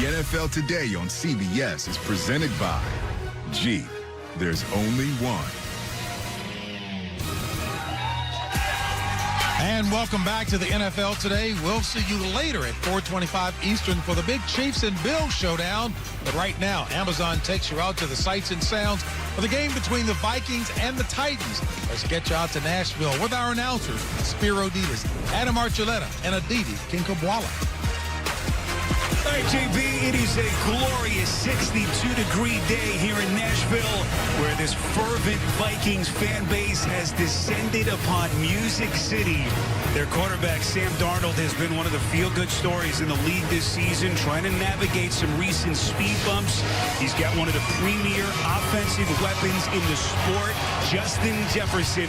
NFL Today on CBS is presented by Jeep. There's only one. And welcome back to the NFL Today. We'll see you later at 4:25 Eastern for the big Chiefs and Bills showdown. But right now, Amazon takes you out to the sights and sounds for the game between the Vikings and the Titans. Let's get you out to Nashville with our announcers, Spiro Ditas, Adam Archuleta, and Aditi Kinkabwala. All right, JB, it is a glorious 62-degree day here in Nashville, where this fervent Vikings fan base has descended upon Music City. Their quarterback, Sam Darnold, has been one of the feel-good stories in the league this season, trying to navigate some recent speed bumps. He's got one of the premier offensive weapons in the sport, Justin Jefferson,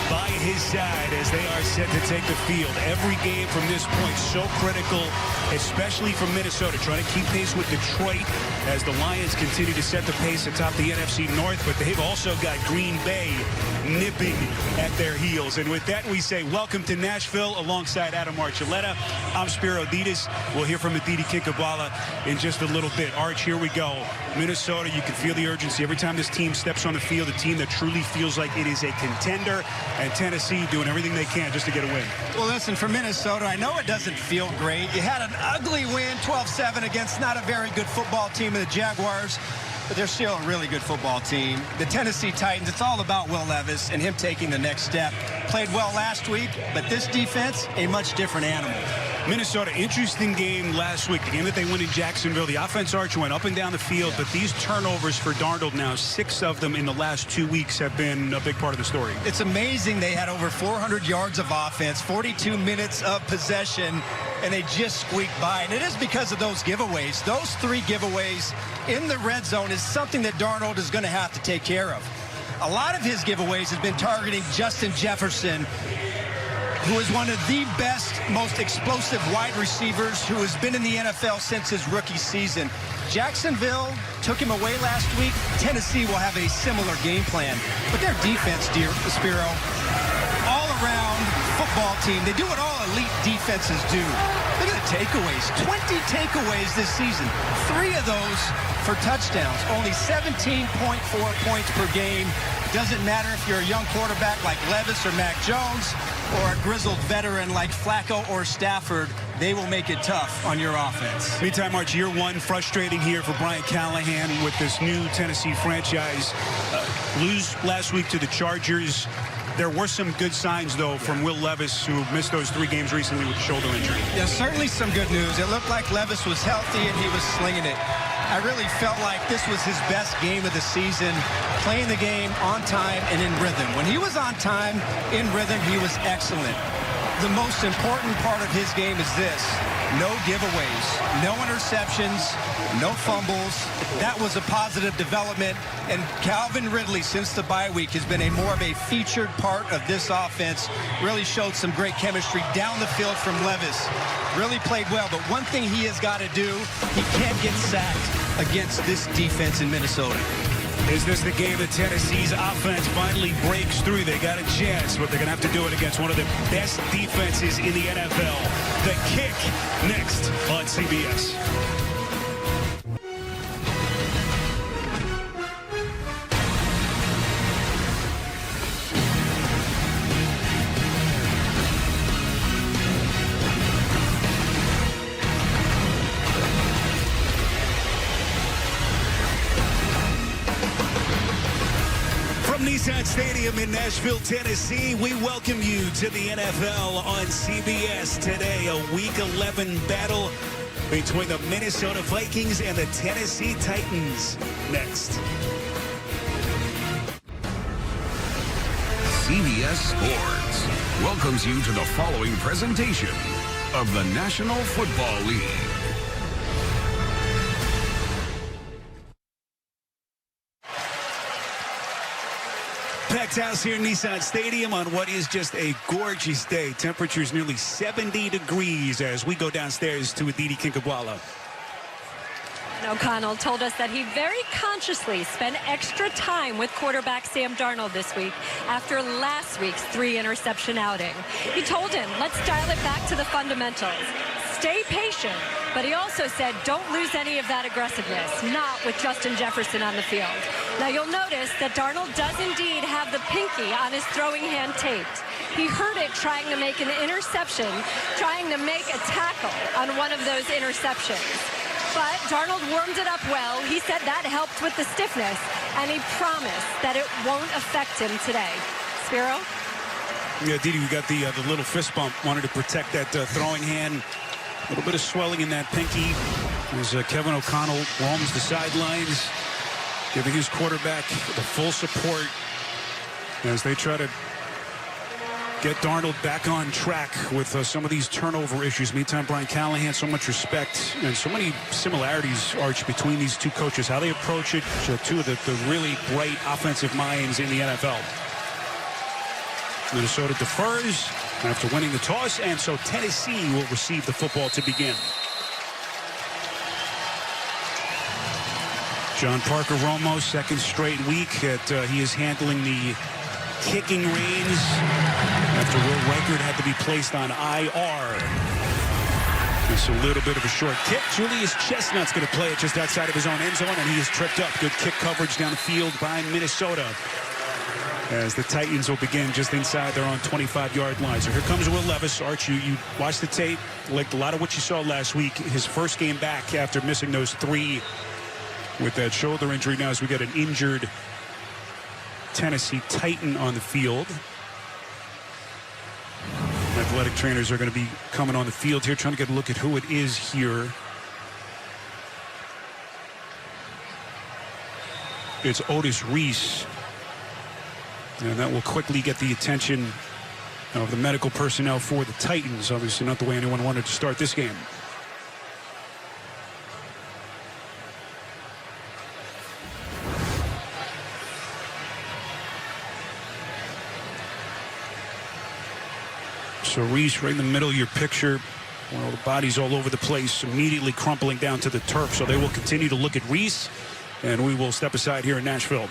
by his side as they are set to take the field. Every game from this point so critical, especially from Minnesota, trying to keep pace with Detroit as the Lions continue to set the pace atop the NFC North, but they've also got Green Bay nipping at their heels. And with that, we say welcome to Nashville alongside Adam Archuleta. I'm Spiro Ditas. We'll hear from Aditi Kinkabwala in just a little bit. Arch, here we go. Minnesota, you can feel the urgency every time this team steps on the field, a team that truly feels like it is a contender, and Tennessee doing everything they can just to get a win. Well, listen, for Minnesota, I know it doesn't feel great. You had an ugly win, 12-7 against not a very good football team in the Jaguars, but they're still a really good football team. The Tennessee Titans, it's all about Will Levis and him taking the next step. Played well last week, but this defense, a much different animal. Minnesota, interesting game last week. The game that they won in Jacksonville. The offense, Arch, went up and down the field, but these turnovers for Darnold now, 6 of them in the last 2 weeks, have been a big part of the story. It's amazing they had over 400 yards of offense, 42 minutes of possession, and they just squeaked by. And it is because of those giveaways. Those 3 giveaways in the red zone is something that Darnold is going to have to take care of. A lot of his giveaways has been targeting Justin Jefferson, who is one of the best, most explosive wide receivers who has been in the NFL since his rookie season. Jacksonville took him away last week. Tennessee will have a similar game plan. But their defense, dear Spiro, all-around football team, they do what all elite defenses do. Look at the takeaways. 20 takeaways this season. 3 of those for touchdowns. Only 17.4 points per game. Doesn't matter if you're a young quarterback like Levis or Mac Jones, or a grizzled veteran like Flacco or Stafford, they will make it tough on your offense. Meantime, March, year 1, frustrating here for Brian Callahan with this new Tennessee franchise. Lose last week to the Chargers. There were some good signs, though, from Will Levis, who missed those 3 games recently with a shoulder injury. Yeah, certainly some good news. It looked like Levis was healthy and he was slinging it. I really felt like this was his best game of the season, playing the game on time and in rhythm. When he was on time, in rhythm, he was excellent. The most important part of his game is this: no giveaways, no interceptions, no fumbles. That was a positive development. And Calvin Ridley, since the bye week, has been a more of a featured part of this offense. Really showed some great chemistry down the field from Levis. Really played well. But one thing he has got to do, he can't get sacked against this defense in Minnesota. Is this the game that Tennessee's offense finally breaks through? They got a chance, but they're going to have to do it against one of the best defenses in the NFL. The Kick, next on CBS. Nissan Stadium in Nashville, Tennessee, we welcome you to the NFL on CBS today. A Week 11 battle between the Minnesota Vikings and the Tennessee Titans. Next. CBS Sports welcomes you to the following presentation of the National Football League. Packed house here in Nissan Stadium on what is just a gorgeous day. Temperatures nearly 70 degrees as we go downstairs to Aditi Kinkabwala. O'Connell told us that he very consciously spent extra time with quarterback Sam Darnold this week after last week's 3-interception outing. He told him, let's dial it back to the fundamentals. Stay patient But he also said, don't lose any of that aggressiveness, not with Justin Jefferson on the field. Now, you'll notice that Darnold does indeed have the pinky on his throwing hand taped. He hurt it trying to make an interception, trying to make a tackle on one of those interceptions. But Darnold warmed it up well. He said that helped with the stiffness, and he promised that it won't affect him today. Spiro? Yeah, Didi, we got the little fist bump. Wanted to protect that throwing hand. A little bit of swelling in that pinky as Kevin O'Connell roams the sidelines, giving his quarterback the full support as they try to get Darnold back on track with some of these turnover issues. Meantime, Brian Callahan, so much respect and so many similarities, Arch, between these two coaches, how they approach it. Two of the really bright offensive minds in the NFL. Minnesota defers after winning the toss, and so Tennessee will receive the football to begin. John Parker Romo, second straight week that he is handling the kicking reins after Will Reichard had to be placed on IR. Just a little bit of a short kick. Julius Chestnut's going to play it just outside of his own end zone, and he is tripped up. Good kick coverage down the field by Minnesota, as the Titans will begin just inside their own 25-yard line. So here comes Will Levis. Arch, you watched the tape, liked a lot of what you saw last week. His first game back after missing those 3 with that shoulder injury. Now as we get an injured Tennessee Titan on the field. Athletic trainers are going to be coming on the field here, trying to get a look at who it is here. It's Otis Reese. And that will quickly get the attention of the medical personnel for the Titans. Obviously not the way anyone wanted to start this game. So Reese right in the middle of your picture. Well, the body's all over the place, immediately crumpling down to the turf. So they will continue to look at Reese, and we will step aside here in Nashville.